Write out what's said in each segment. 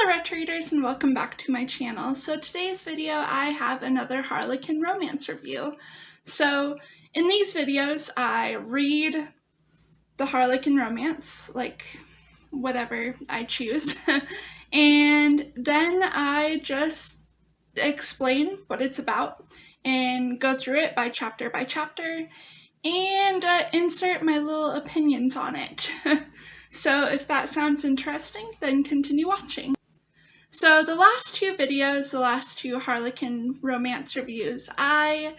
Hello Retro Readers and welcome back to my channel. So today's video I have another Harlequin romance review. So in these videos I read the Harlequin romance, like whatever I choose, and then I just explain what it's about and go through it by chapter and insert my little opinions on it. So if that sounds interesting, then continue watching. So the last two videos, the last two Harlequin romance reviews, I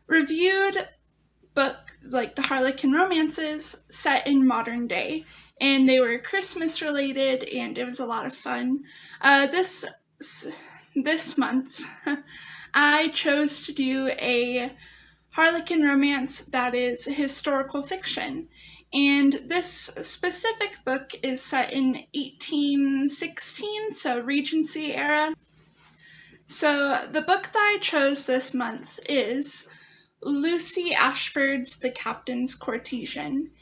reviewed the Harlequin romances set in modern day, and they were Christmas related, and it was a lot of fun. This month, I chose to do a Harlequin romance that is historical fiction. And this specific book is set in 1816, so Regency era. So the book that I chose this month is Lucy Ashford's The Captain's Courtesan.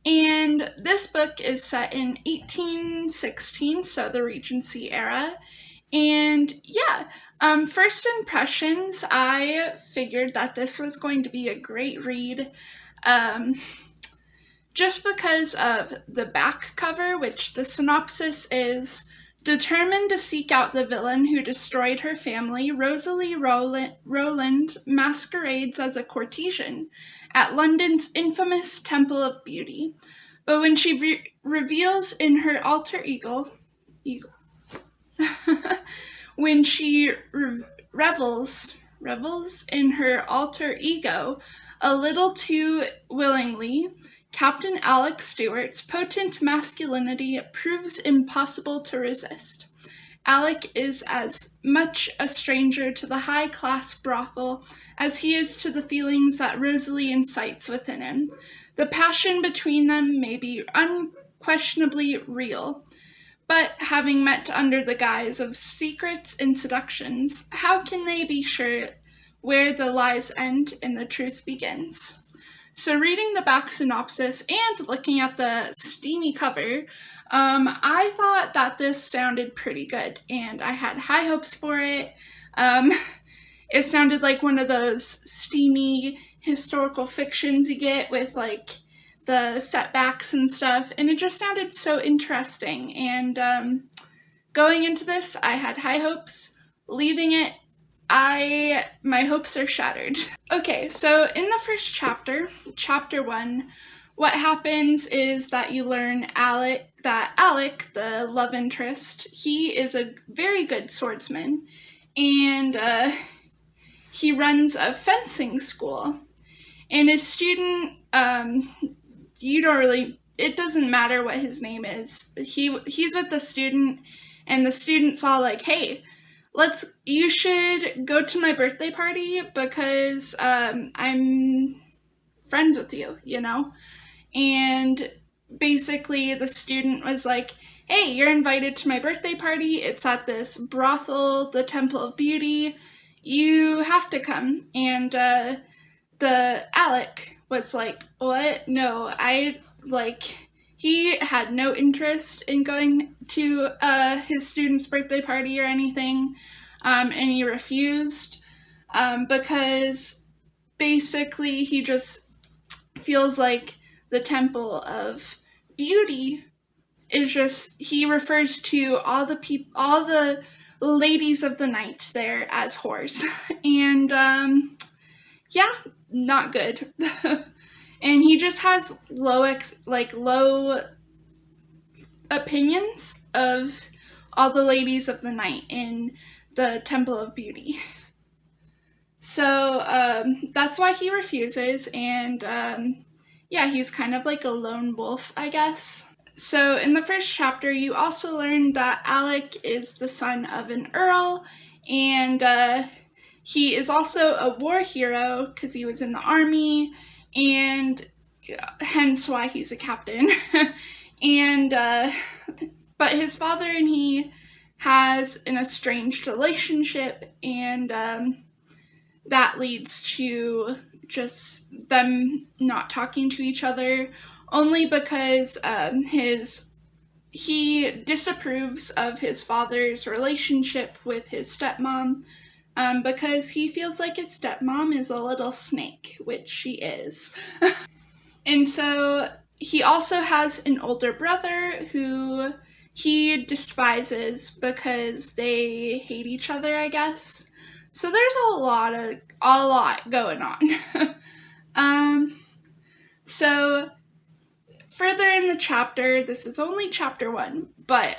And this book is set in 1816, so the Regency era. And yeah, first impressions, I figured that this was going to be a great read. Just because of the back cover, which the synopsis is, determined to seek out the villain who destroyed her family, Rosalie Rowland masquerades as a courtesan at London's infamous Temple of Beauty. But when she reveals in her alter ego, when she revels in her alter ego a little too willingly, Captain Alex Stewart's potent masculinity proves impossible to resist. Alec is as much a stranger to the high-class brothel as he is to the feelings that Rosalie incites within him. The passion between them may be unquestionably real, but having met under the guise of secrets and seductions, how can they be sure where the lies end and the truth begins? So reading the back synopsis and looking at the steamy cover, I thought that this sounded pretty good, and I had high hopes for it. It sounded like one of those steamy historical fictions you get with like the setbacks and stuff, and it just sounded so interesting. And going into this, I had high hopes. Leaving it, my hopes are shattered. Okay, so in the first chapter, chapter 1, what happens is that you learn that Alec, the love interest, he is a very good swordsman, and he runs a fencing school. And his student, it doesn't matter what his name is. He's with the student, and the student's all like, hey, you should go to my birthday party because I'm friends with you, you know? And basically the student was like, hey, you're invited to my birthday party. It's at this brothel, the Temple of Beauty. You have to come. And the Alec was like, what? No, he had no interest in going to his student's birthday party or anything, and he refused because basically he just feels like the Temple of Beauty is just, he refers to all the ladies of the night there as whores, and yeah, not good. And he just has low opinions of all the ladies of the night in the Temple of Beauty. So that's why he refuses, and yeah, he's kind of like a lone wolf, I guess. So in the first chapter, you also learn that Alec is the son of an earl, and he is also a war hero because he was in the army, and hence why he's a captain. And but his father and he has an estranged relationship, and that leads to just them not talking to each other, only because his he disapproves of his father's relationship with his stepmom, because he feels like his stepmom is a little snake, which she is. And so he also has an older brother who he despises because they hate each other, I guess. So there's a lot going on. So further in the chapter, this is only chapter 1, but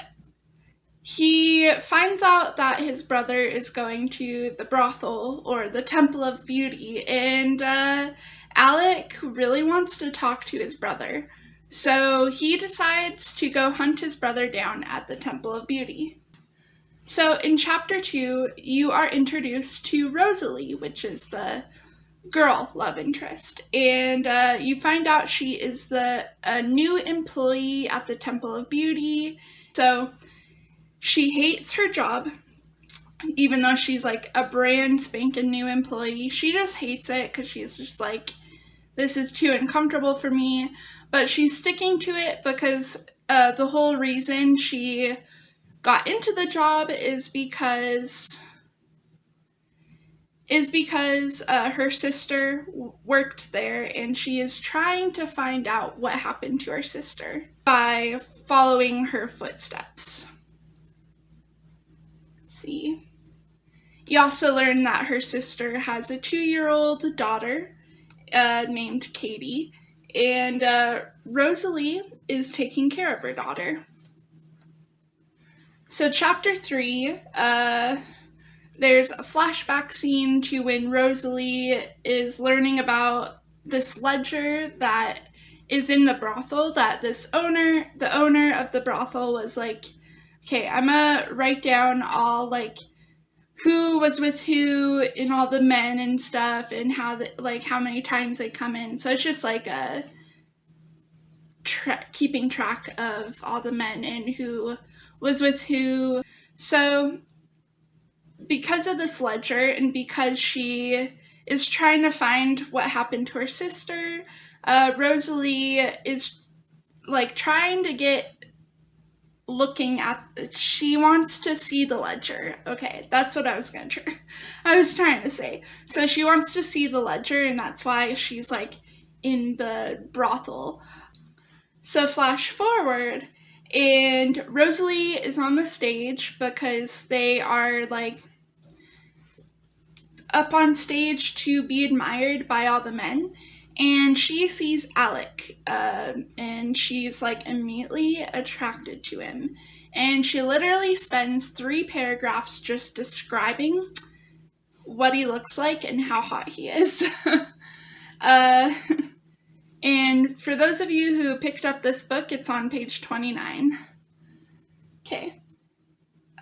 he finds out that his brother is going to the brothel, or the Temple of Beauty, and Alec really wants to talk to his brother. So he decides to go hunt his brother down at the Temple of Beauty. So in chapter 2, you are introduced to Rosalie, which is the girl love interest, and you find out she is a new employee at the Temple of Beauty. So she hates her job, even though she's like a brand spanking new employee. She just hates it because she's just like, this is too uncomfortable for me. But she's sticking to it because the whole reason she got into the job is because her sister worked there, and she is trying to find out what happened to her sister by following her footsteps. Let's see. You also learn that her sister has a 2-year-old daughter named Katie, and Rosalie is taking care of her daughter. So chapter 3, there's a flashback scene to when Rosalie is learning about this ledger that is in the brothel, that the owner of the brothel was like, okay, I'm gonna write down all, like, who was with who and all the men and stuff, and how many times they come in. So it's just like a keeping track of all the men and who was with who. So because of this ledger, and because she is trying to find what happened to her sister, Rosalie is like trying to she wants to see the ledger. Okay, that's what I was trying to say. So she wants to see the ledger, and that's why she's like in the brothel. So flash forward, and Rosalie is on the stage because they are like up on stage to be admired by all the men, and she sees Alec, and she's like immediately attracted to him, and she literally spends 3 paragraphs just describing what he looks like and how hot he is. And for those of you who picked up this book, it's on page 29. Okay.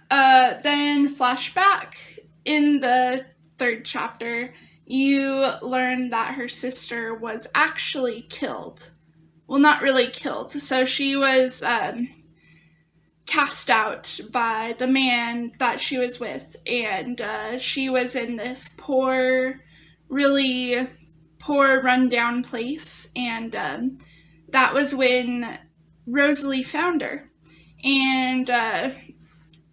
Then flashback in the 3rd chapter, you learn that her sister was actually killed. Well, not really killed. So she was cast out by the man that she was with, and she was in this really poor, rundown place, and that was when Rosalie found her, and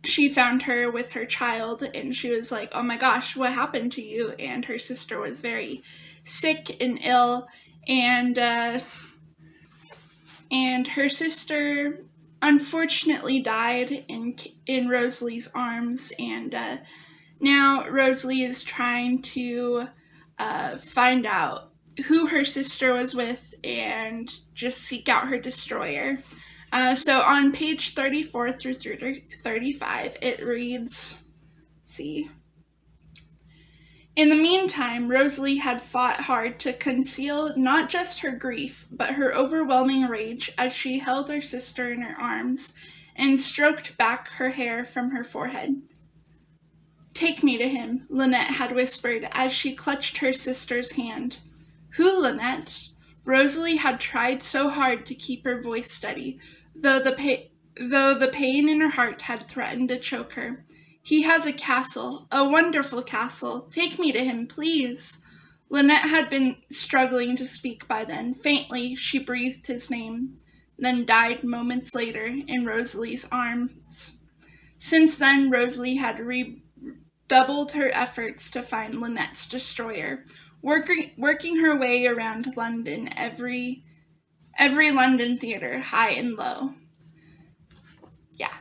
she found her with her child, and she was like, oh my gosh, what happened to you? And her sister was very sick and ill, and her sister unfortunately died in Rosalie's arms, and now Rosalie is trying to find out who her sister was with and just seek out her destroyer. So on page 34 through 35, it reads, let's see. In the meantime, Rosalie had fought hard to conceal not just her grief, but her overwhelming rage as she held her sister in her arms and stroked back her hair from her forehead. Take me to him, Lynette had whispered as she clutched her sister's hand. Who, Lynette? Rosalie had tried so hard to keep her voice steady, though the pain in her heart had threatened to choke her. He has a castle, a wonderful castle. Take me to him, please. Lynette had been struggling to speak by then. Faintly, she breathed his name. then died moments later in Rosalie's arms. Since then, Rosalie had redoubled her efforts to find Lynette's destroyer, working her way around London, every London theater, high and low. Yeah.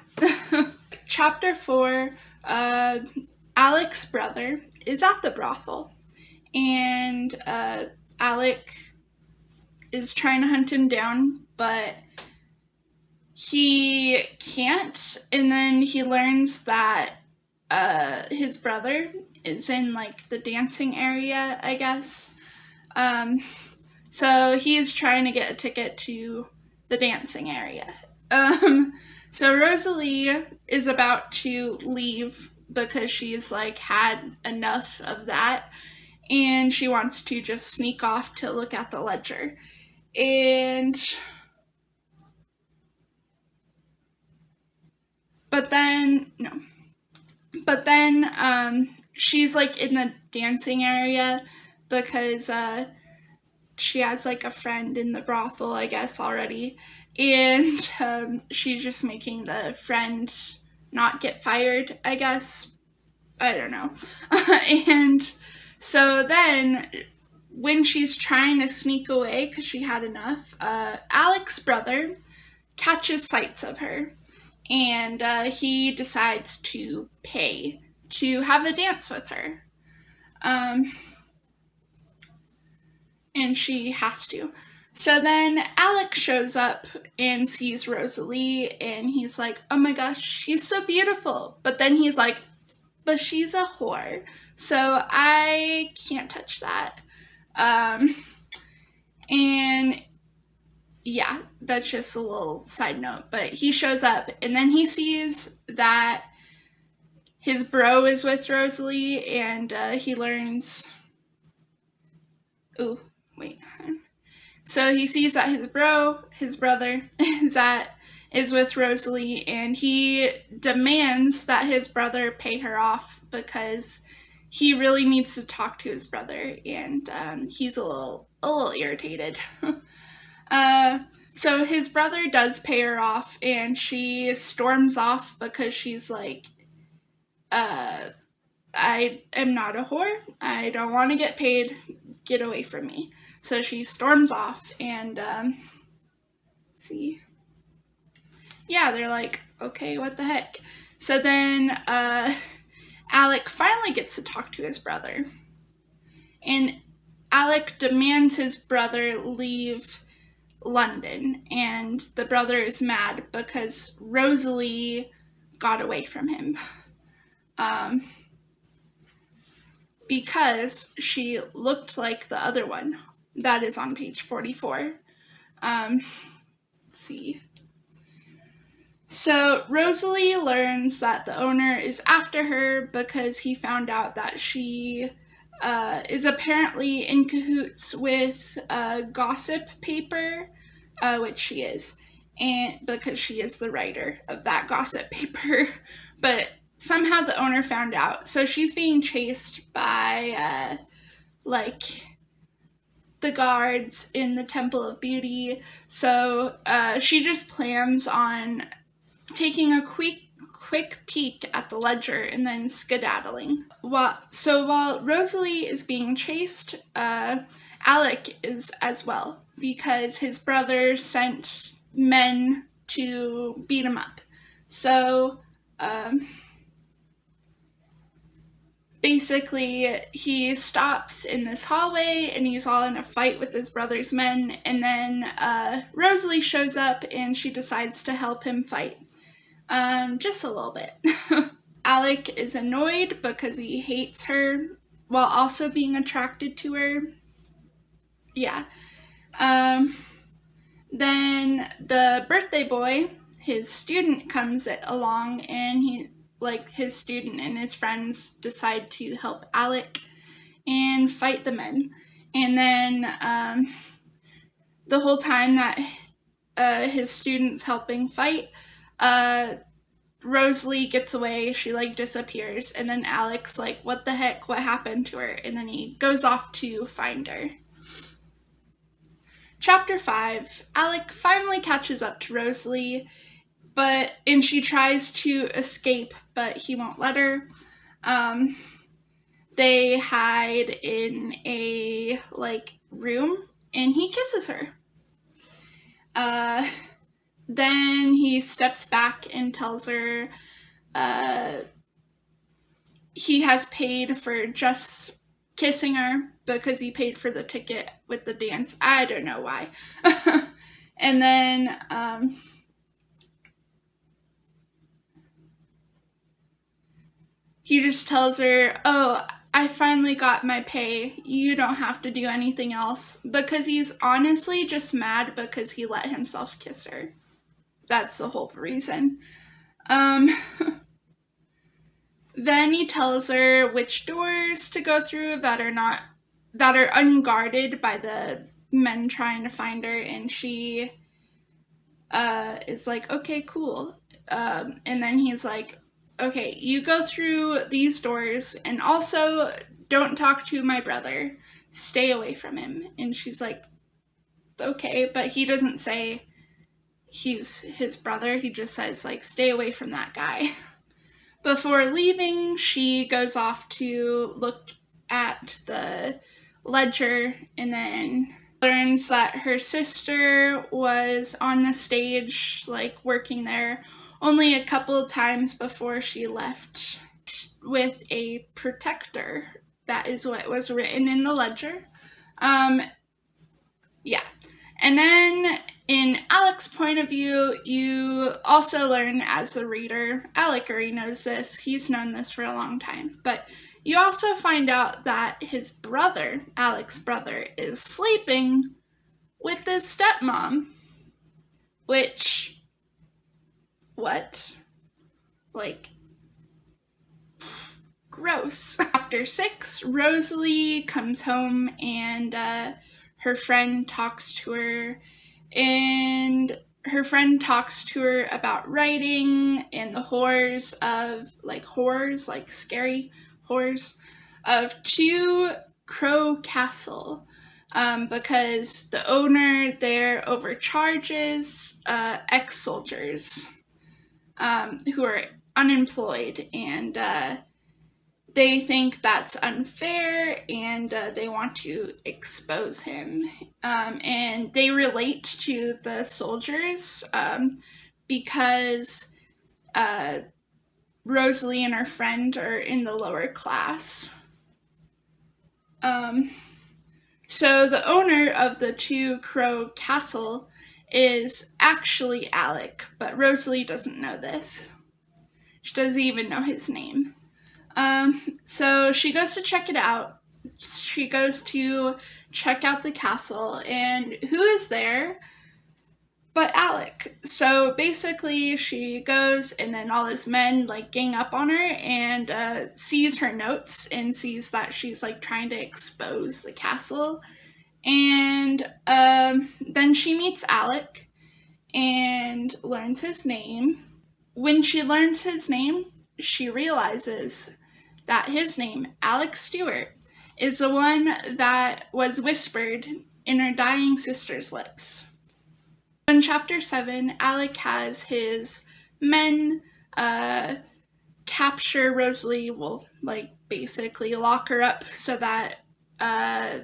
Chapter 4, Alec's brother is at the brothel, and Alec is trying to hunt him down, but he can't, and then he learns that his brother is in, like, the dancing area, I guess. So he's trying to get a ticket to the dancing area. So Rosalie is about to leave because she's, like, had enough of that, and she wants to just sneak off to look at the ledger. But then she's, like, in the dancing area because she has, like, a friend in the brothel, I guess, already, and she's just making the friend not get fired, I guess. I don't know. And so then, when she's trying to sneak away because she had enough, Alec's brother catches sights of her, and he decides to pay to have a dance with her. And she has to. So then Alec shows up and sees Rosalie, and he's like, oh my gosh, she's so beautiful. But then he's like, but she's a whore, so I can't touch that. And yeah, that's just a little side note. But he shows up, and then he sees that his bro is with Rosalie, and he learns... Ooh, wait. So he sees that his brother, is with Rosalie, and he demands that his brother pay her off because he really needs to talk to his brother, and he's a little irritated. So his brother does pay her off, and she storms off because she's like, I am not a whore. I don't want to get paid. Get away from me. So she storms off, and let's see. Yeah, they're like, okay, what the heck? So then Alec finally gets to talk to his brother, and Alec demands his brother leave London, and the brother is mad because Rosalie got away from him. Because she looked like the other one. That is on page 44. Let's see. So Rosalie learns that the owner is after her because he found out that she is apparently in cahoots with a gossip paper, which she is, and because she is the writer of that gossip paper. But somehow the owner found out, so she's being chased by the guards in the Temple of Beauty. So she just plans on taking a quick peek at the ledger and then skedaddling. While Rosalie is being chased, Alec is as well, because his brother sent men to beat him up. So basically, he stops in this hallway, and he's all in a fight with his brother's men, and then Rosalie shows up, and she decides to help him fight. Just a little bit. Alec is annoyed because he hates her, while also being attracted to her. Yeah. Then the birthday boy, his student, comes along, and his student and his friends decide to help Alec and fight the men. And then the whole time that his student's helping fight, Rosalie gets away, she disappears, and then Alec's like, what the heck, what happened to her? And then he goes off to find her. Chapter 5, Alec finally catches up to Rosalie, and she tries to escape, but he won't let her. They hide in a room, and he kisses her. Then he steps back and tells her he has paid for just kissing her because he paid for the ticket with the dance. I don't know why. And then he just tells her, oh, I finally got my pay. You don't have to do anything else. Because he's honestly just mad because he let himself kiss her. That's the whole reason. Then he tells her which doors to go through that are unguarded by the men trying to find her, and she is like, okay, cool. And then he's like, okay, you go through these doors, and also don't talk to my brother. Stay away from him. And she's like, okay, but he doesn't say he's his brother. He just says, stay away from that guy. Before leaving, she goes off to look at the ledger and then learns that her sister was on the stage, working there only a couple of times before she left with a protector. That is what was written in the ledger. Yeah. And then in Alec's point of view, you also learn as a reader, Alec already knows this, he's known this for a long time, but you also find out that his brother, Alec's brother, is sleeping with his stepmom. Which, what? Gross. Chapter 6, Rosalie comes home and her friend talks to her, and her friend talks to her about writing and the horrors, scary horrors of Two Crow Castle, because the owner there overcharges ex-soldiers who are unemployed, and they think that's unfair, and they want to expose him. And they relate to the soldiers because Rosalie and her friend are in the lower class. So the owner of the Two Crow Castle is actually Alec, but Rosalie doesn't know this. She doesn't even know his name. So she goes to check it out. She goes to check out the castle, and who is there but Alec? So basically she goes, and then all his men gang up on her, and sees her notes and sees that she's trying to expose the castle. And then she meets Alec and learns his name. When she learns his name, she realizes that his name, Alec Stewart, is the one that was whispered in her dying sister's lips. In Chapter 7, Alec has his men capture Rosalie, basically lock her up so that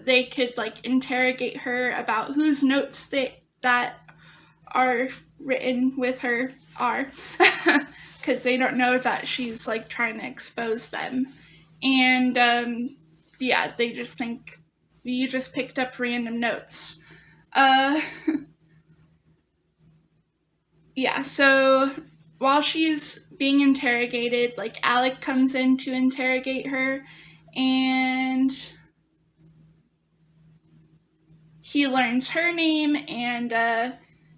they could interrogate her about whose notes that are written with her are. Because they don't know that she's trying to expose them. And they just think you just picked up random notes. So while she's being interrogated, Alec comes in to interrogate her, and he learns her name and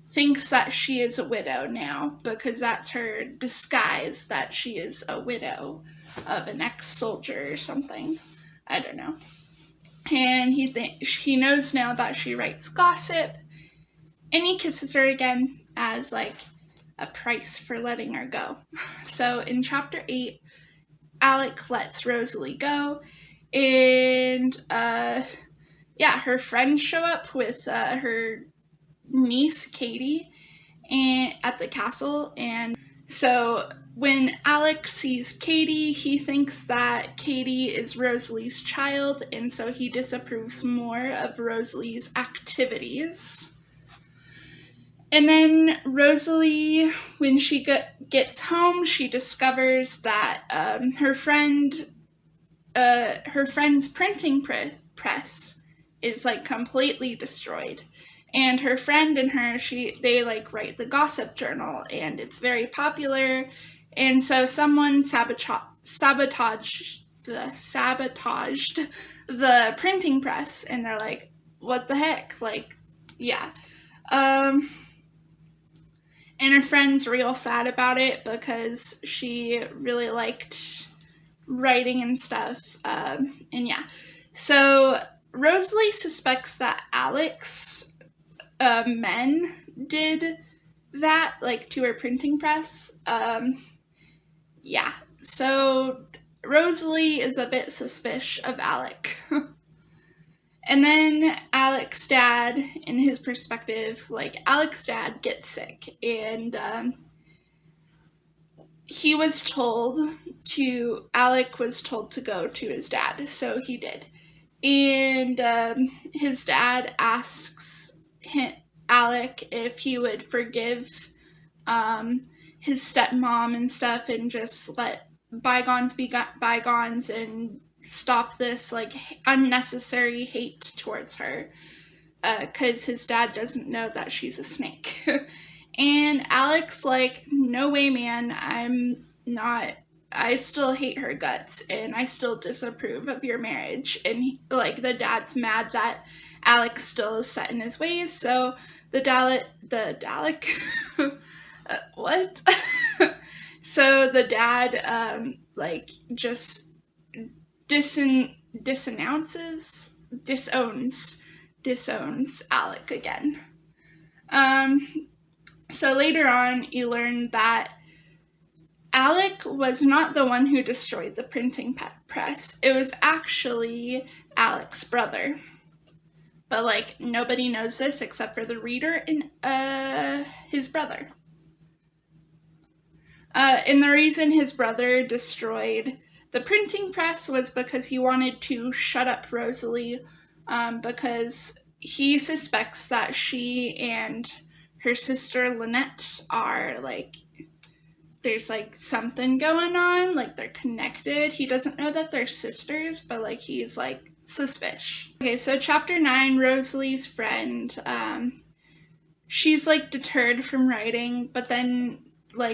thinks that she is a widow now, because that's her disguise, that she is a widow of an ex-soldier or something. I don't know. And he knows now that she writes gossip, and he kisses her again as a price for letting her go. So in Chapter 8, Alec lets Rosalie go, and her friends show up with her niece Katie and at the castle. And so when Alex sees Katie, he thinks that Katie is Rosalie's child, and so he disapproves more of Rosalie's activities. And then Rosalie, when she gets home, she discovers that her friend's printing press is like completely destroyed. And her friend and her, they like write the gossip journal, and it's very popular. And so someone sabotaged the printing press, and they're like, what the heck? Like, yeah. And her friend's real sad about it because she really liked writing and stuff. And yeah. So Rosalie suspects that Alex men did that, like, to her printing press. Yeah. So Rosalie is a bit suspicious of Alec. And then Alec's dad, in his perspective, like, Alec's dad gets sick, and Alec was told to go to his dad, so he did. And his dad asks Alec if he would forgive his stepmom and stuff, and just let bygones be bygones, and stop this like unnecessary hate towards her, because his dad doesn't know that she's a snake. And Alec's like, no way, man, I still hate her guts, and I still disapprove of your marriage. And the dad's mad that Alec still is set in his ways, so the Dalek what? So the dad just disowns Alec again. So later on, you learn that Alec was not the one who destroyed the printing press. It was actually Alec's brother. But, nobody knows this except for the reader and his brother. And the reason his brother destroyed the printing press was because he wanted to shut up Rosalie, because he suspects that she and her sister Lynette are, there's, something going on, they're connected. He doesn't know that they're sisters, but, he's, suspicious. Okay, so chapter 9, Rosalie's friend, she's, deterred from writing, but then,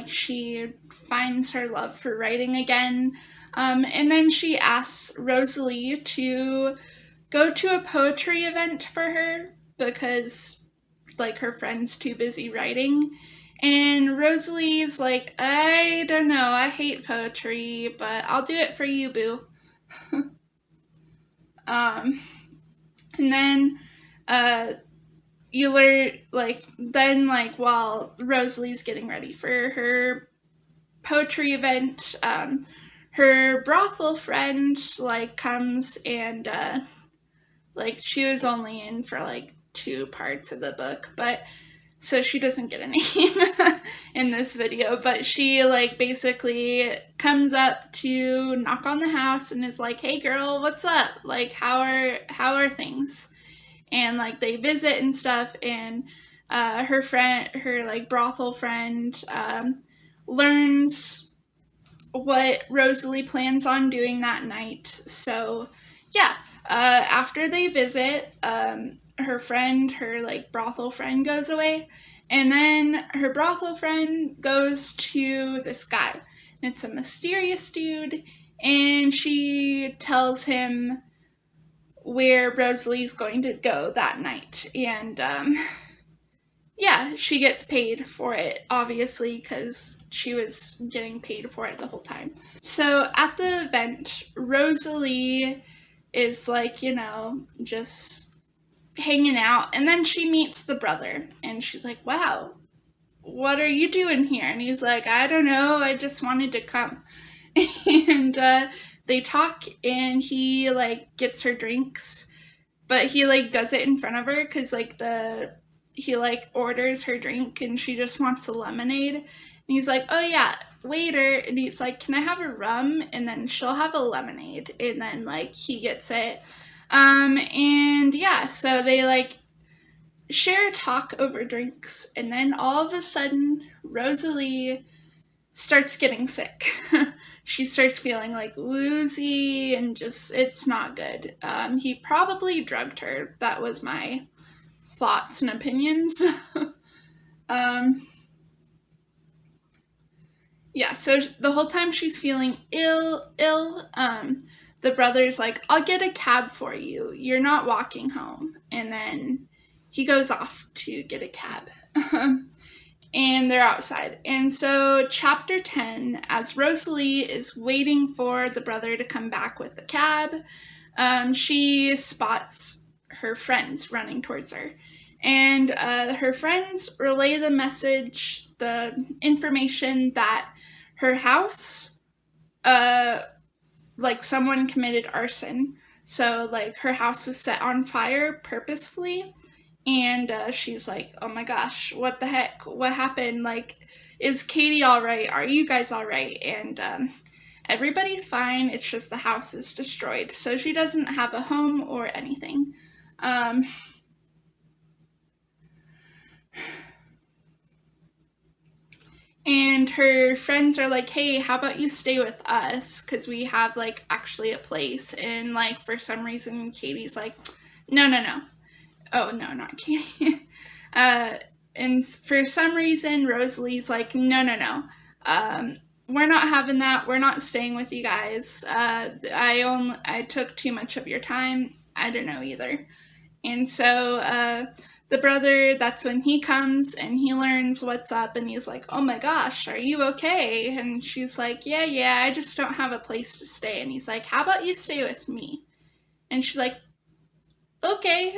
she finds her love for writing again, and then she asks Rosalie to go to a poetry event for her, because, her friend's too busy writing. And Rosalie's like, I don't know, I hate poetry, but I'll do it for you, boo. And then, you learn, while Rosalie's getting ready for her poetry event, her brothel friend, comes and, she was only in for, 2 parts of the book, but, so she doesn't get a name in this video, but she, basically comes up to knock on the house and is like, hey girl, what's up? How are things? And, they visit and stuff, and, her brothel friend, learns what Rosalie plans on doing that night. So, yeah, after they visit, her brothel friend goes away, and then her brothel friend goes to this guy, and it's a mysterious dude, and she tells him where Rosalie's going to go that night, and, yeah, she gets paid for it, obviously, because she was getting paid for it the whole time. So, at the event, Rosalie is, just hanging out, and then she meets the brother, and she's like, wow, what are you doing here? And he's like, I don't know, I just wanted to come. And, they talk, and he, gets her drinks, but he like does it in front of her because like he like orders her drink and she just wants a lemonade, and he's like, oh yeah, waiter, and he's like, can I have a rum? And then she'll have a lemonade, and then like he gets it. And yeah, so they like share a talk over drinks, and then all of a sudden Rosalie starts getting sick. She starts feeling like woozy and just, it's not good. He probably drugged her. That was my thoughts and opinions. Yeah, so the whole time she's feeling ill, the brother's like, I'll get a cab for you. You're not walking home. And then he goes off to get a cab. And they're outside. And so chapter 10, as Rosalie is waiting for the brother to come back with the cab, she spots her friends running towards her. And her friends relay the message, the information that her house, like someone committed arson. So like her house was set on fire purposefully. And she's like, oh my gosh, what the heck? What happened? Like, is Katie all right? Are you guys all right? And everybody's fine. It's just the house is destroyed. So she doesn't have a home or anything. And her friends are like, hey, how about you stay with us? Because we have, like, actually a place. And, like, for some reason, Katie's like, no. Oh, no, not Katie. And for some reason, Rosalie's like, no. We're not having that. We're not staying with you guys. I took too much of your time. I don't know either. And so the brother, that's when he comes and he learns what's up, and he's like, oh my gosh, are you okay? And she's like, yeah, I just don't have a place to stay. And he's like, how about you stay with me? And she's like, okay.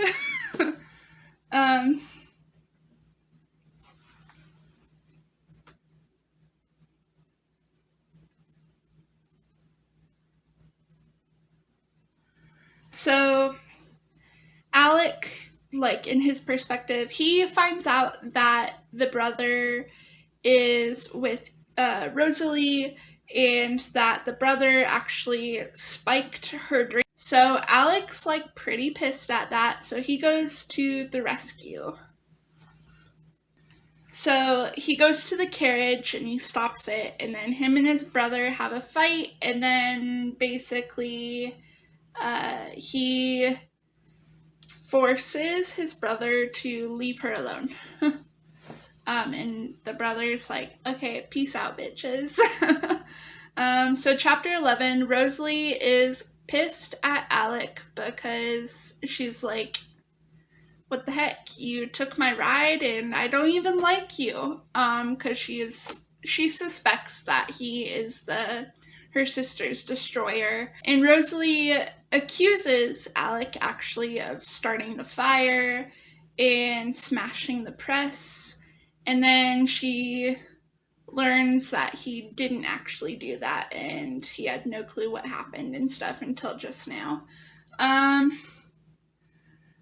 So Alec, like in his perspective, he finds out that the brother is with Rosalie, and that the brother actually spiked her drink. So Alec's like pretty pissed at that, so he goes to the rescue. So he goes to the carriage and he stops it, and then him and his brother have a fight, and then basically he forces his brother to leave her alone. And the brother's like, okay, peace out, bitches. So chapter 11, Rosalie is pissed at Alec because she's like, what the heck? You took my ride and I don't even like you. Because she suspects that he is her sister's destroyer. And Rosalie accuses Alec actually of starting the fire and smashing the press. And then she learns that he didn't actually do that, and he had no clue what happened and stuff until just now.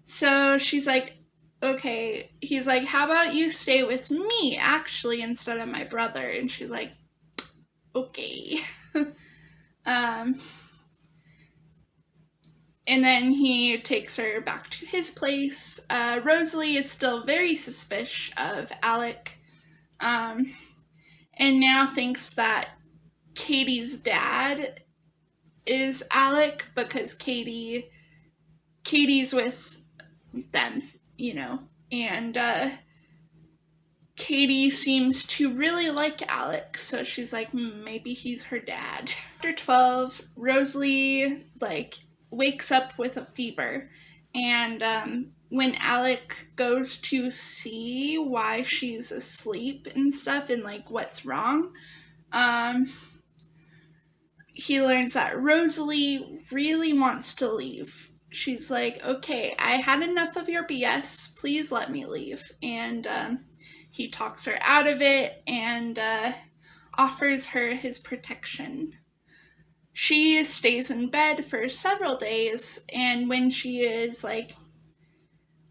So she's like, okay, he's like, how about you stay with me, actually, instead of my brother? And she's like, okay. And then he takes her back to his place. Rosalie is still very suspicious of Alec, and now thinks that Katie's dad is Alec because Katie's with them, and Katie seems to really like Alec, so she's like, maybe he's her dad. Chapter 12, Rosalie, wakes up with a fever, and when Alec goes to see why she's asleep and stuff and what's wrong, he learns that Rosalie really wants to leave. She's like, okay, I had enough of your BS, please let me leave. And he talks her out of it and offers her his protection. She stays in bed for several days, and when she is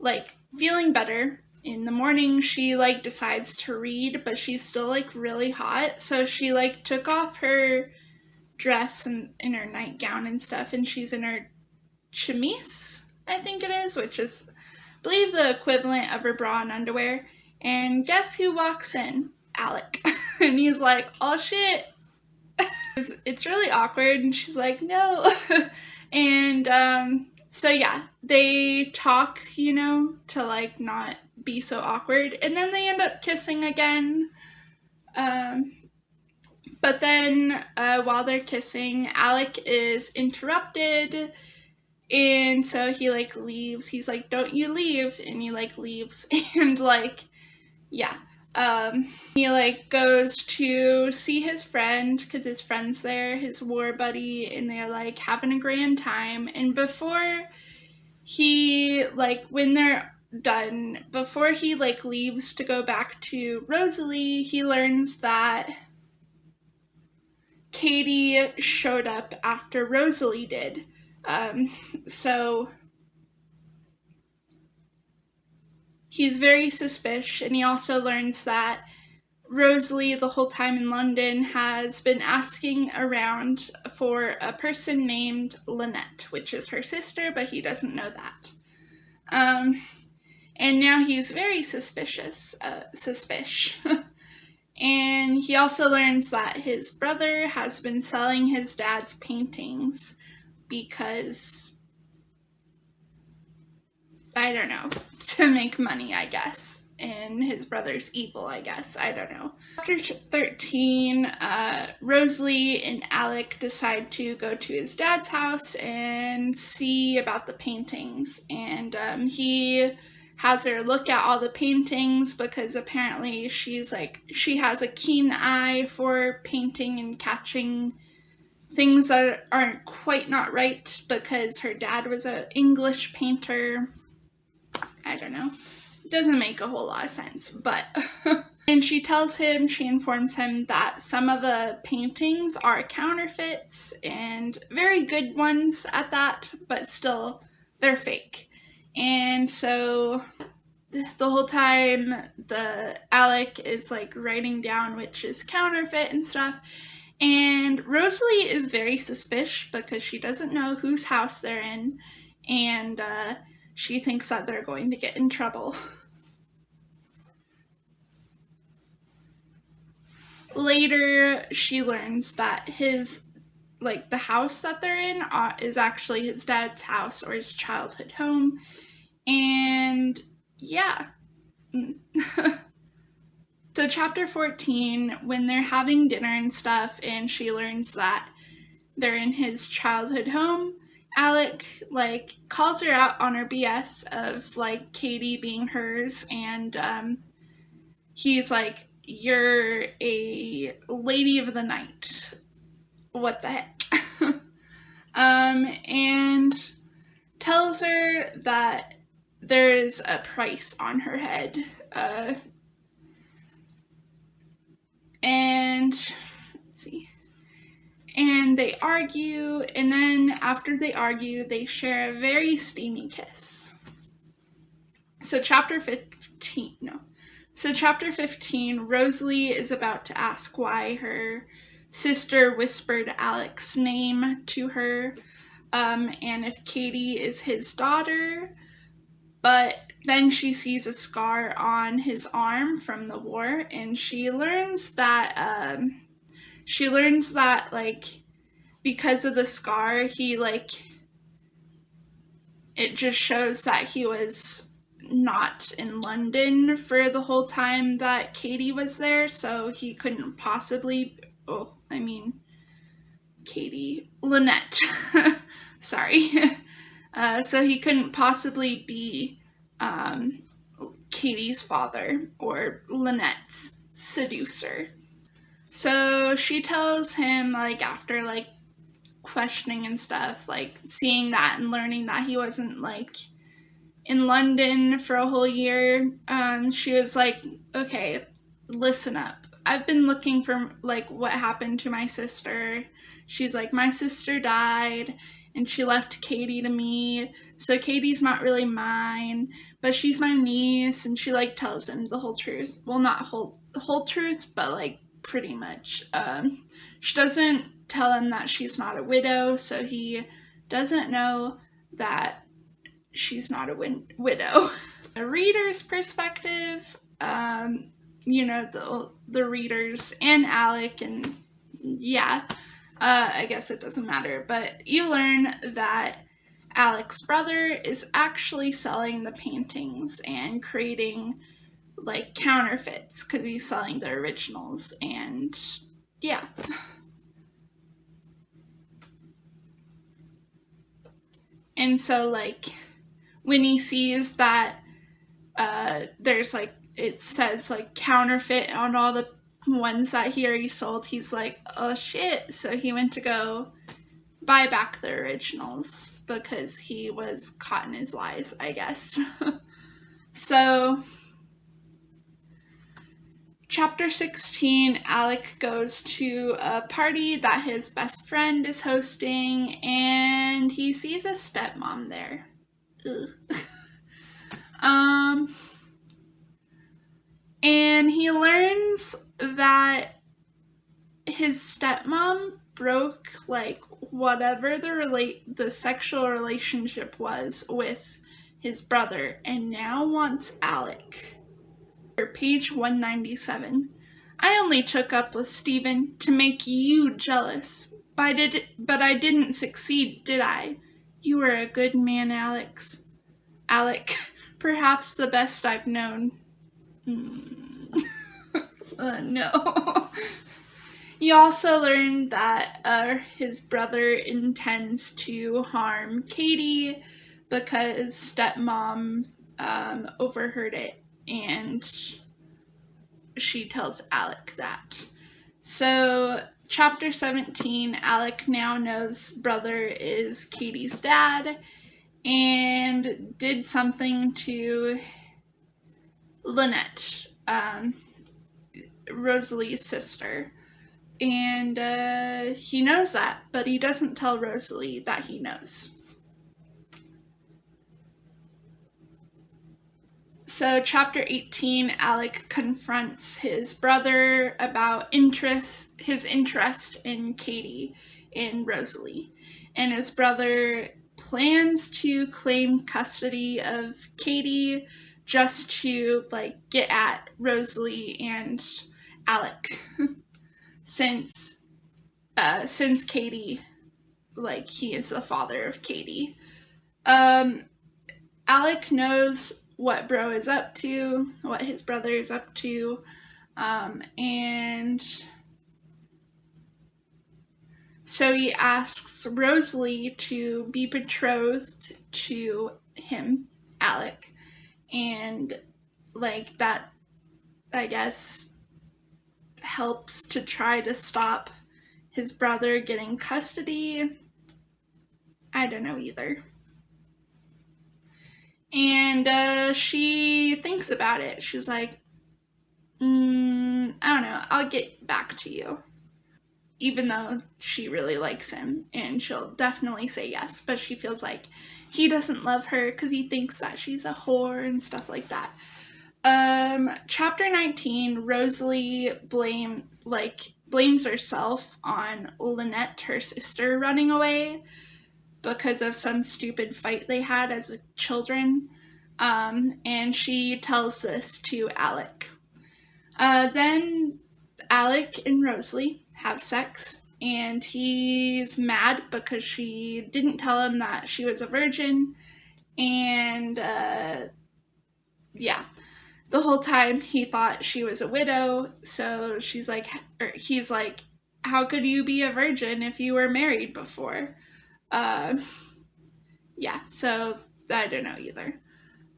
like feeling better. In the morning, she like decides to read, but she's still like really hot. So she like took off her dress and in her nightgown and stuff, and she's in her chemise, I think it is, which is, I believe, the equivalent of her bra and underwear. And guess who walks in? Alec. And he's like, oh shit. It's really awkward, and she's like, no. And so yeah, they talk, to like not be so awkward, and then they end up kissing again. But then while they're kissing, Alec is interrupted, and so he like leaves. He's like, don't you leave, and he like leaves. And like, yeah, he like goes to see his friend because his friend's there, his war buddy, and they're like having a grand time. And before he like, when they're done, before he like leaves to go back to Rosalie, he learns that Katie showed up after Rosalie did. So he's very suspicious, and he also learns that Rosalie, the whole time in London, has been asking around for a person named Lynette, which is her sister, but he doesn't know that. And now he's very suspicious. And he also learns that his brother has been selling his dad's paintings because, I don't know, to make money, I guess. And his brother's evil, I guess. I don't know. Chapter 13, Rosalie and Alec decide to go to his dad's house and see about the paintings. And he has her look at all the paintings because apparently she has a keen eye for painting and catching things that aren't quite not right because her dad was an English painter. I don't know. It doesn't make a whole lot of sense, but and she informs him that some of the paintings are counterfeits and very good ones at that, but still they're fake. And so the whole time the Alec is like writing down which is counterfeit and stuff. And Rosalie is very suspicious because she doesn't know whose house they're in, and she thinks that they're going to get in trouble. Later, she learns that the house that they're in is actually his dad's house or his childhood home. And yeah. So chapter 14, when they're having dinner and stuff, and she learns that they're in his childhood home, Alec calls her out on her BS of Katie being hers, and he's like, you're a lady of the night. What the heck? And tells her that there is a price on her head. And let's see. And they argue, and then after they argue, they share a very steamy kiss. So chapter 15, Rosalie is about to ask why her sister whispered Alec's name to her, and if Katie is his daughter, but then she sees a scar on his arm from the war, and she learns that, because of the scar, it just shows that he was not in London for the whole time that Katie was there, so he couldn't possibly, Lynette, sorry, so he couldn't possibly be Katie's father or Lynette's seducer. So she tells him, after questioning and stuff, seeing that and learning that he wasn't in London for a whole year, she was like, okay, listen up. I've been looking for what happened to my sister. She's like, my sister died, and she left Katie to me, so Katie's not really mine, but she's my niece, and she like tells him the whole truth. Well, not the whole truth, but like pretty much. She doesn't tell him that she's not a widow, so he doesn't know that she's not a widow. A reader's perspective, the readers and Alec, and yeah, I guess it doesn't matter, but you learn that Alec's brother is actually selling the paintings and creating like counterfeits because he's selling the originals, and yeah. And so like when he sees that there's like, it says like counterfeit on all the ones that he already sold, he's like, oh shit. So he went to go buy back the originals because he was caught in his lies, I guess. So chapter 16, Alec goes to a party that his best friend is hosting, and he sees a stepmom there. And he learns that his stepmom broke like whatever the sexual relationship was with his brother, and now wants Alec. Page 197. I only took up with Stephen to make you jealous, but I didn't succeed, did I? You were a good man, Alex. Alec, perhaps the best I've known. No. You also learned that his brother intends to harm Katie because stepmom overheard it, and she tells Alec that. So chapter 17, Alec now knows brother is Katie's dad and did something to Lynette, Rosalie's sister. And he knows that, but he doesn't tell Rosalie that he knows. So chapter 18, Alec confronts his brother about his interest in Katie and Rosalie. And his brother plans to claim custody of Katie just to like get at Rosalie and Alec. Since Katie, like, he is the father of Katie. Alec knows what bro is up to, what his brother is up to, and so he asks Rosalie to be betrothed to him, Alec, and like that, I guess, helps to try to stop his brother getting custody. I don't know either. And she thinks about it. She's like, I don't know, I'll get back to you. Even though she really likes him, and she'll definitely say yes, but she feels like he doesn't love her because he thinks that she's a whore and stuff like that. Chapter 19, Rosalie blames herself on Lynette, her sister, running away because of some stupid fight they had as children. And she tells this to Alec. Then Alec and Rosalie have sex, and he's mad because she didn't tell him that she was a virgin, and yeah, the whole time he thought she was a widow. So he's like, how could you be a virgin if you were married before? Yeah, so I don't know either.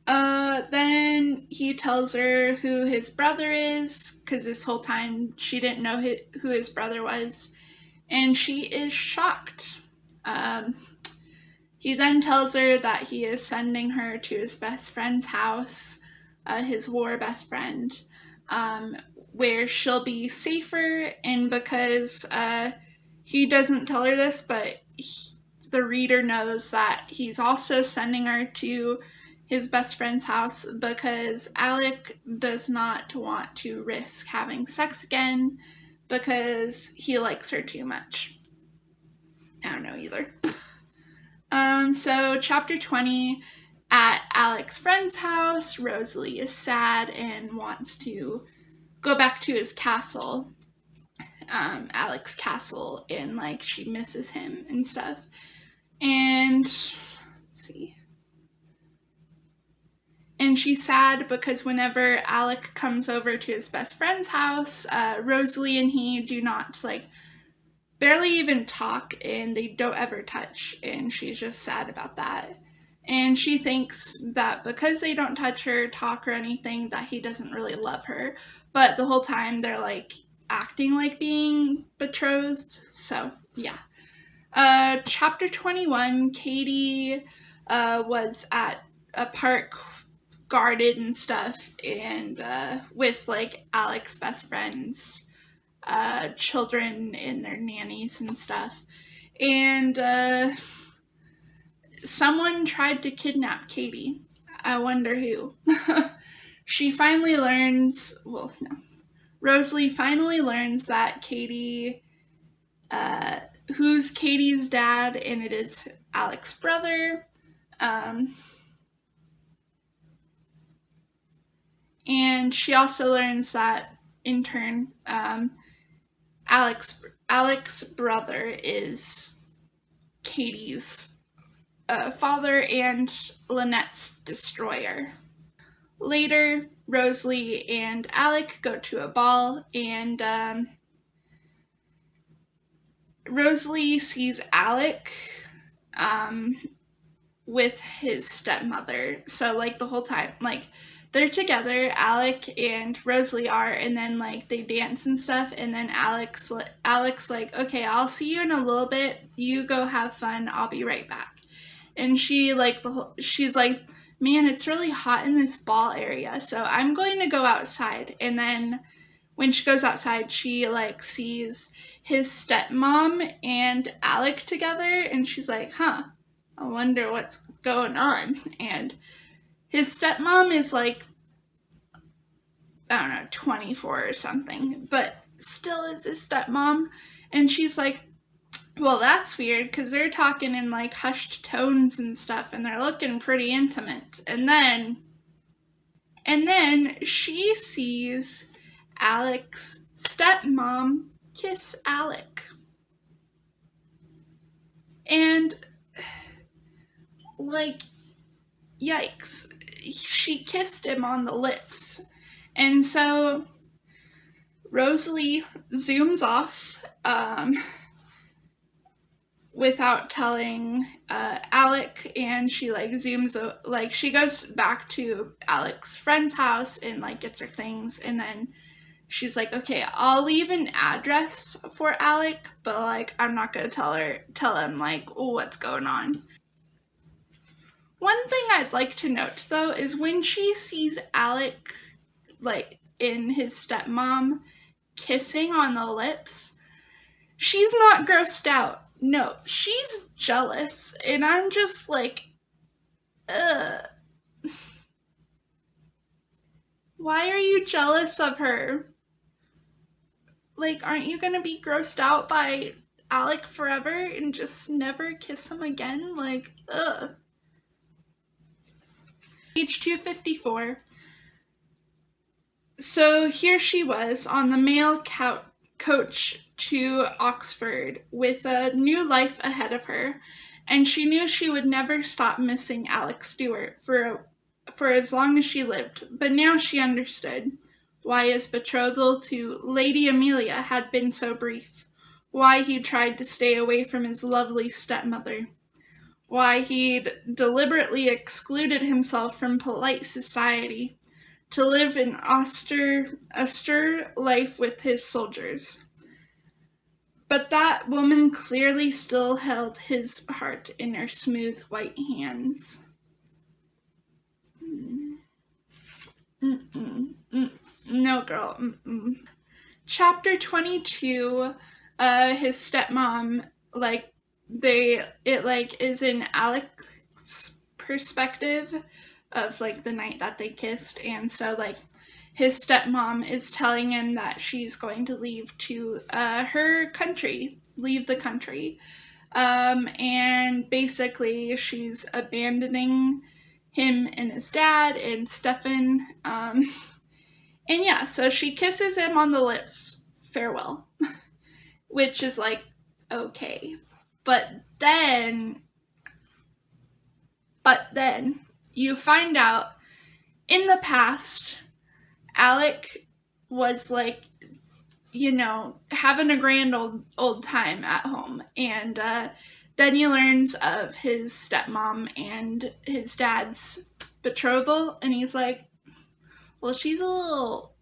Then he tells her who his brother is, because this whole time she didn't know who his brother was, and she is shocked. He then tells her that he is sending her to his best friend's house, his war best friend, where she'll be safer, and because he doesn't tell her this, but the reader knows that he's also sending her to his best friend's house because Alec does not want to risk having sex again because he likes her too much. I don't know either. So chapter 20, at Alec's friend's house, Rosalie is sad and wants to go back to his castle, Alec's castle, and like she misses him and stuff. And let's see. And she's sad because whenever Alec comes over to his best friend's house, Rosalie and he do not, like, barely even talk, and they don't ever touch, and she's just sad about that. And she thinks that because they don't touch her, talk, or anything, that he doesn't really love her. But the whole time they're, like, acting like being betrothed. So, yeah. Chapter 21, Katie was at a park, guarded and stuff, and with, like, Alec's best friends, children and their nannies and stuff. And someone tried to kidnap Katie. I wonder who. She finally learns, well, no. Rosalie finally learns that Katie, who's Katie's dad, and it is Alec's brother. And she also learns that, in turn, Alec's brother is Katie's father and Lynette's destroyer. Later, Rosalie and Alec go to a ball, and Rosalie sees Alec with his stepmother. So, like, the whole time, like, they're together, Alec and Rosalie are, and then, like, they dance and stuff, and then Alec's like, okay, I'll see you in a little bit, you go have fun, I'll be right back. And she, like, she's like, man, it's really hot in this ball area, so I'm going to go outside. And then when she goes outside, she, like, sees his stepmom and Alec together, and she's like, I wonder what's going on. And his stepmom is, like, I don't know, 24 or something, but still is his stepmom. And she's like, well, that's weird, because they're talking in, like, hushed tones and stuff, and they're looking pretty intimate. And then she sees Alec's stepmom kiss Alec. And, like, yikes. She kissed him on the lips. And so Rosalie zooms off without telling Alec, and she, like, she goes back to Alec's friend's house and, like, gets her things, and then she's like, okay, I'll leave an address for Alec, but, like, I'm not gonna tell him, like, what's going on. One thing I'd like to note, though, is when she sees Alec, like, in his stepmom kissing on the lips, she's not grossed out. No, she's jealous, and I'm just like, ugh. Why are you jealous of her? Like, aren't you gonna be grossed out by Alec forever and just never kiss him again? Like, ugh. Page 254. So here she was on the mail coach to Oxford with a new life ahead of her, and she knew she would never stop missing Alec Stewart for as long as she lived. But now she understood why his betrothal to Lady Amelia had been so brief, why he tried to stay away from his lovely stepmother, why he'd deliberately excluded himself from polite society to live an austere life with his soldiers. But that woman clearly still held his heart in her smooth white hands. No, girl. Chapter 22, his stepmom, like, it like is in Alex's perspective of like the night that they kissed, and so like his stepmom is telling him that she's going to leave to her country, leave the country, and basically she's abandoning him and his dad and Stefan, and yeah, so she kisses him on the lips, farewell, which is like okay, but then you find out in the past, Alec was like, you know, having a grand old time at home, and then he learns of his stepmom and his dad's betrothal, and he's like, well, she's a little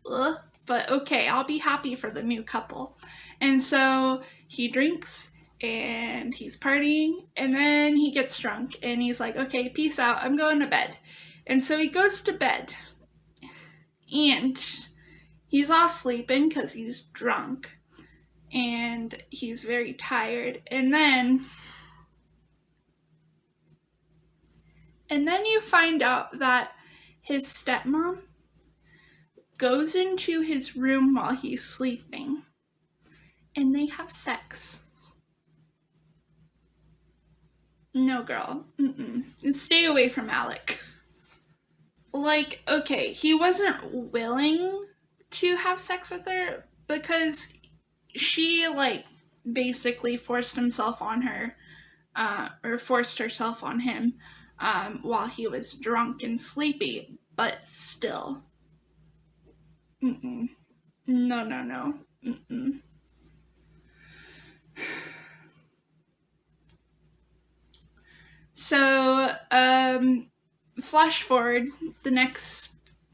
but okay, I'll be happy for the new couple. And so he drinks and he's partying, and then he gets drunk and he's like, okay, peace out, I'm going to bed. And so he goes to bed, and he's all sleeping because he's drunk and he's very tired. And then you find out that his stepmom goes into his room while he's sleeping and they have sex. No, girl. Stay away from Alec. Like, okay, he wasn't willing to have sex with her because she, like, basically forced herself on her, or forced herself on him, while he was drunk and sleepy, but still. No. So, flash forward the next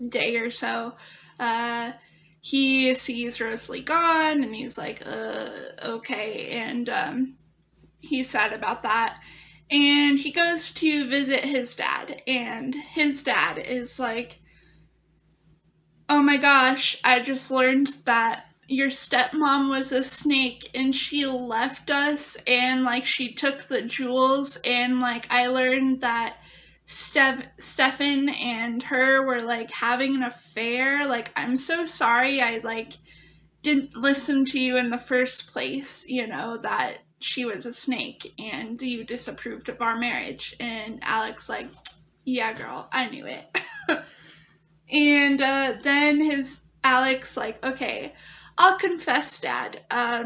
day or so, he sees Rosalie gone, and he's like, okay, and he's sad about that, and he goes to visit his dad, and his dad is like, oh my gosh, I just learned that your stepmom was a snake and she left us, and like she took the jewels, and like I learned that Stefan and her were like having an affair. Like, I'm so sorry I like didn't listen to you in the first place, you know, that she was a snake and you disapproved of our marriage. And Alex like, yeah girl, I knew it. And then Alex like, okay, I'll confess, Dad.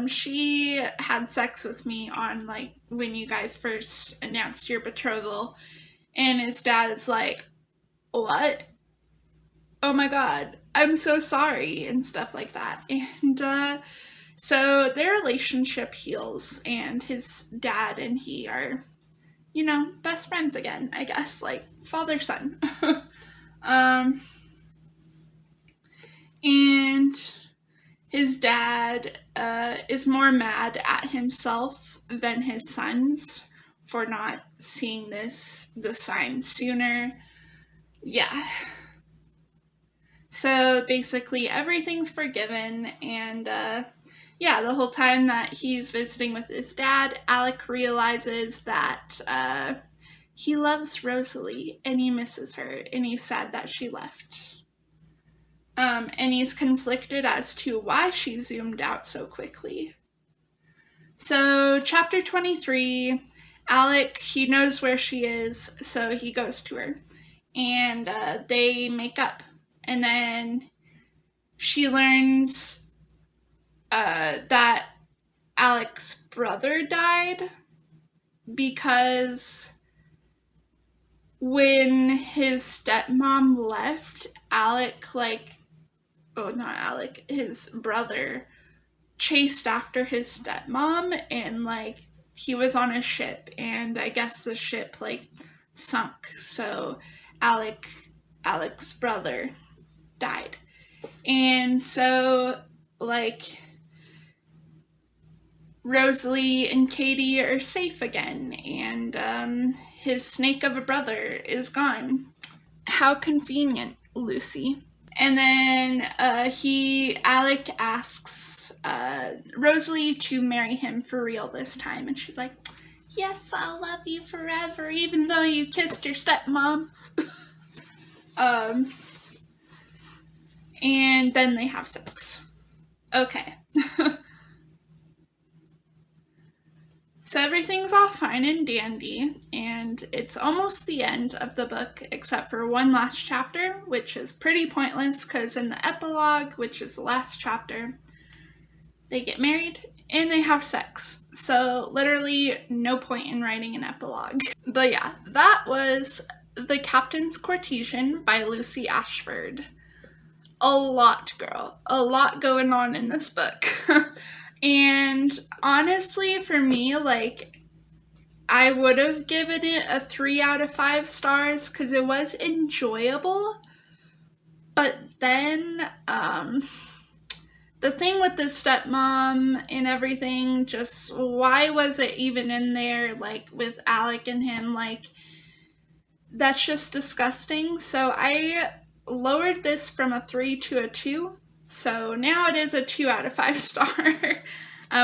She had sex with me on like when you guys first announced your betrothal. And his dad is like, what? Oh my god, I'm so sorry, and stuff like that. And so their relationship heals, and his dad and he are, you know, best friends again, I guess, like father-son. And his dad is more mad at himself than his sons for not seeing the signs sooner. Yeah. So basically everything's forgiven, and yeah, the whole time that he's visiting with his dad, Alec realizes that he loves Rosalie and he misses her, and he's sad that she left. And he's conflicted as to why she zoomed out so quickly. So chapter 23, Alec, he knows where she is, so he goes to her, and they make up, and then she learns that Alec's brother died because when his stepmom left, his brother chased after his stepmom, and like he was on a ship, and I guess the ship like sunk, so Alec's brother died. And so like Rosalie and Katie are safe again, and his snake of a brother is gone. How convenient, Lucy. And then Alec asks Rosalie to marry him for real this time, and she's like, yes, I'll love you forever, even though you kissed your stepmom. And then they have sex. Okay. So everything's all fine and dandy, and it's almost the end of the book, except for one last chapter, which is pretty pointless, because in the epilogue, which is the last chapter, they get married and they have sex. So literally no point in writing an epilogue. But yeah, that was The Captain's Courtesan by Lucy Ashford. A lot, girl. A lot going on in this book. And honestly, for me, like, I would have given it a 3 out of 5 stars because it was enjoyable. But then, the thing with the stepmom and everything, just why was it even in there, like, with Alec and him? Like, that's just disgusting. So I lowered this from a 3 to a 2. So now it is a 2 out of 5 star,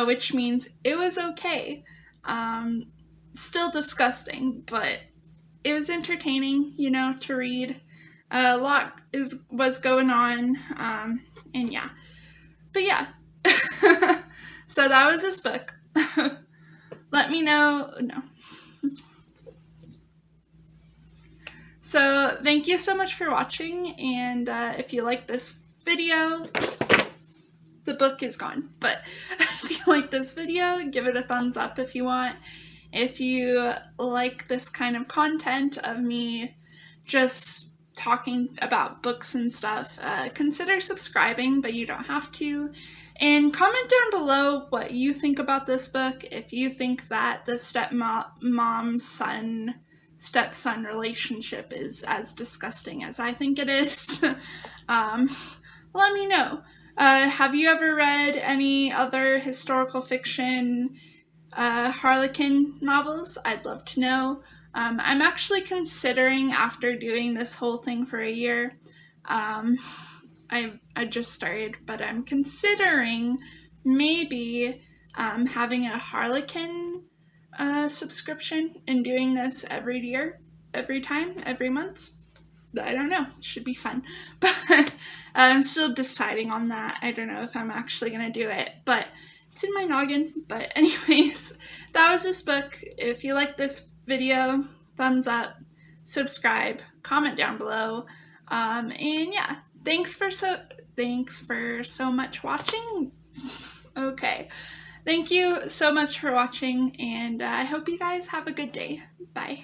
which means it was okay. Still disgusting, but it was entertaining, you know, to read. A lot was going on, and yeah. But yeah. So that was this book. Let me know. No. So thank you so much for watching, and if you like this video, the book is gone, but if you like this video, give it a thumbs up if you want. If you like this kind of content of me just talking about books and stuff, consider subscribing, but you don't have to. And comment down below what you think about this book, if you think that the stepson relationship is as disgusting as I think it is. Let me know. Have you ever read any other historical fiction Harlequin novels? I'd love to know. I'm actually considering, after doing this whole thing for a year, I just started, but I'm considering maybe having a Harlequin subscription and doing this every year, every month. I don't know, it should be fun, but I'm still deciding on that. I don't know if I'm actually gonna do it, but it's in my noggin. But anyways, that was this book. If you like this video, thumbs up, subscribe, comment down below, and yeah, thanks for so much watching. Okay, thank you so much for watching, and I hope you guys have a good day. Bye.